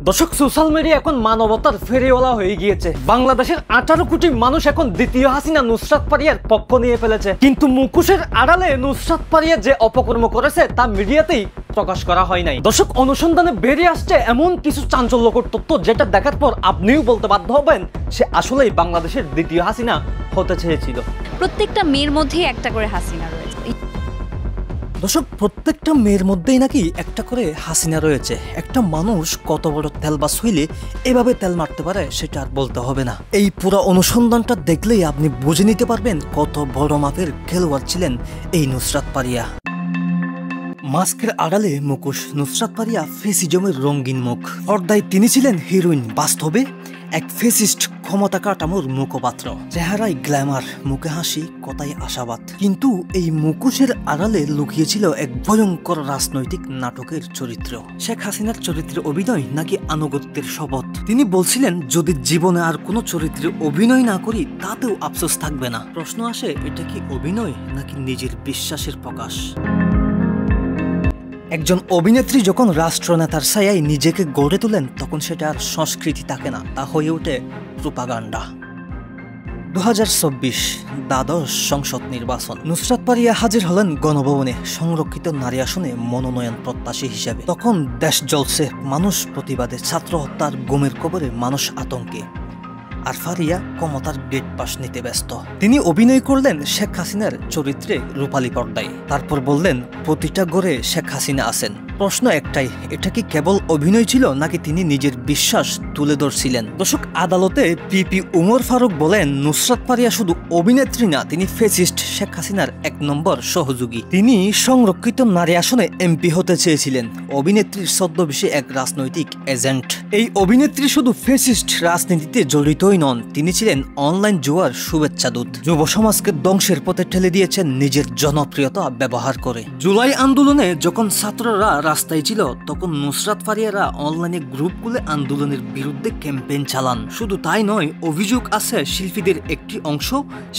দর্শক, social media এখন মানবতার ফেরিওয়ালা হয়ে গিয়েছে। বাংলাদেশের 18 কোটি মানুষ এখন দ্বিতীয় হাসিনা নুসরাত পারিয়ার পক্ষ নিয়ে ফেলেছে। কিন্তু মুখোশের আড়ালে নুসরাত পারিয়া যে অপকর্ম করেছে তা মিডিয়াতেই প্রকাশ করা হয় নাই। দর্শক, অনুসন্ধানে বেরিয়ে আসছে এমন কিছু চাঞ্চল্যকর তথ্য যেটা দেখার পর আপনিও বলতে বাধ্য হবেন সে আসলেই বাংলাদেশের দ্বিতীয় হাসিনা হতে চেয়েছিল। প্রত্যেকটা মেয়ের মধ্যেই একটা করে হাসিনা রয়েছে। দর্শক, প্রত্যেকটা মেয়ের মধ্যেই নাকি একটা করে হাসিনা রয়েছে। একটা মানুষ কত বড় তেলবাস হইলে এভাবে তেল মারতে পারে সেটা আর বলতে হবে না। এই পুরো অনুসন্ধানটা দেখলেই আপনি বুঝে নিতে পারবেন কত বড় মাপের খেলোয়াড় ছিলেন এই নুসরাত পারিয়া। মাস্কের আড়ালে মুখোশ, নুসরাত পারিয়া ফেসিজমের রঙিন মুখ। পর্দায় তিনি ছিলেন হিরোইন, বাস্তবে এক ফেসিস্ট ক্ষমতা কাঠামোর মুখপাত্র। চেহারায় গ্ল্যামার, মুখে হাসি, কথায় আশাবাদ। কিন্তু এই মুখোশের আড়ালে লুকিয়েছিল এক ভয়ঙ্কর রাজনৈতিক নাটকের চরিত্র। শেখ হাসিনার চরিত্রে অভিনয় নাকি আনুগত্যের শপথ। তিনি বলছিলেন, যদি জীবনে আর কোনো চরিত্রে অভিনয় না করি তাতেও আফসোস থাকবে না। প্রশ্ন আসে, এটা কি অভিনয় নাকি নিজের বিশ্বাসের প্রকাশ? একজন অভিনেত্রী যখন রাষ্ট্রনেতার ছায়ায় নিজেকে গড়ে তোলেন তখন সেটা আর সংস্কৃতি থাকে না, তা হয়ে ওঠে প্রোপাগান্ডা। 2024 দ্বাদশ সংসদ নির্বাচন। নুসরাত পারিয়া হাজির হলেন গণভবনে সংরক্ষিত নারী আসনে মনোনয়ন প্রত্যাশী হিসেবে। তখন দেশ জ্বলছে মানুষ প্রতিবাদে, ছাত্র হত্যার গুমের কবরে মানুষ আতঙ্কে। আর ফারিয়া ক্ষমতার গেট পাস নিতে ব্যস্ত। তিনি অভিনয় করলেন শেখ হাসিনার চরিত্রে রূপালী পর্দায়। তারপর বললেন, প্রতিটা ঘরে শেখ হাসিনা আছেন। প্রশ্ন একটাই, এটা কি কেবল অভিনয় ছিল নাকি তিনি নিজের বিশ্বাস তুলে ধরছিলেন? দর্শক, আদালতে পিপি উমর ফারুক বলেন, নুসরাত পারিয়া শুধু অভিনেত্রী না, তিনি ফেসিস্ট শেখ হাসিনার 1 নম্বর সহযোগী। তিনি সংরক্ষিত নারী আসনে এমপি হতে চেয়েছিলেন। অভিনেত্রীর ছদ্মবেশে এক রাজনৈতিক এজেন্ট। এই অভিনেত্রী শুধু ফেসিস্ট রাজনীতিতে জড়িতই নন, তিনি ছিলেন অনলাইন জুয়ার শুভেচ্ছা দূত। যুব সমাজকে ধ্বংসের পথে ঠেলে দিয়েছেন নিজের জনপ্রিয়তা ব্যবহার করে। জুলাই আন্দোলনে যখন ছাত্ররা রাস্তায় ছিল তখন নুসরাত পারিয়ারা অনলাইনে গ্রুপ খুলে আন্দোলনের বিরুদ্ধে ক্যাম্পেইন চালান। শুধু তাই নয়, অভিযোগ আছে শিল্পীদের একটি অংশ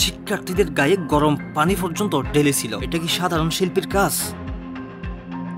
শিক্ষার্থীদের গায়ে গরম পানি পর্যন্ত ঢেলেছিল। এটা কি সাধারণ শিল্পীর কাজ?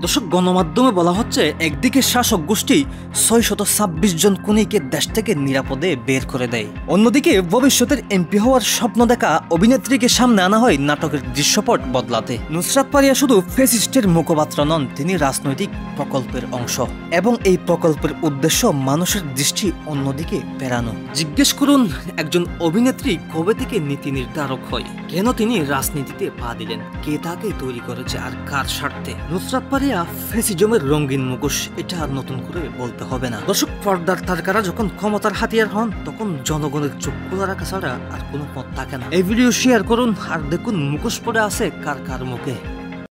দর্শক, গণমাধ্যমে বলা হচ্ছে, একদিকে শাসক গোষ্ঠী 626 জন খুনিকে দেশ থেকে নিরাপদে বের করে দেয়, অন্যদিকে ভবিষ্যতের এমপি হওয়ার স্বপ্ন দেখা অভিনেত্রীকে সামনে আনা হয় নাটকের দৃশ্যপট বদলাতে। নুসরাত পারিয়া শুধু ফেসিস্টের মুখপাত্র নন, তিনি রাজনৈতিক প্রকল্পের অংশ, এবং এই প্রকল্পের উদ্দেশ্য মানুষের দৃষ্টি অন্যদিকে ফেরানো। জিজ্ঞেস করুন, একজন অভিনেত্রী কবে থেকে নীতি নির্ধারক হয়? কেন তিনি রাজনীতিতে পা দিলেন? কে তাকে তৈরি করেছে আর কার স্বার্থে? নুসরাত পারিয়া ফেসিজমের রঙিন মুখোশ, এটা আর নতুন করে বলতে হবে না। দর্শক, পর্দার তারকারা যখন ক্ষমতার হাতিয়ার হন তখন জনগণের চোখ খোলা রাখা ছাড়া আর কোনো পথ থাকে না। এই ভিডিও শেয়ার করুন আর দেখুন মুখোশ পড়ে আছে কার কার মুখে।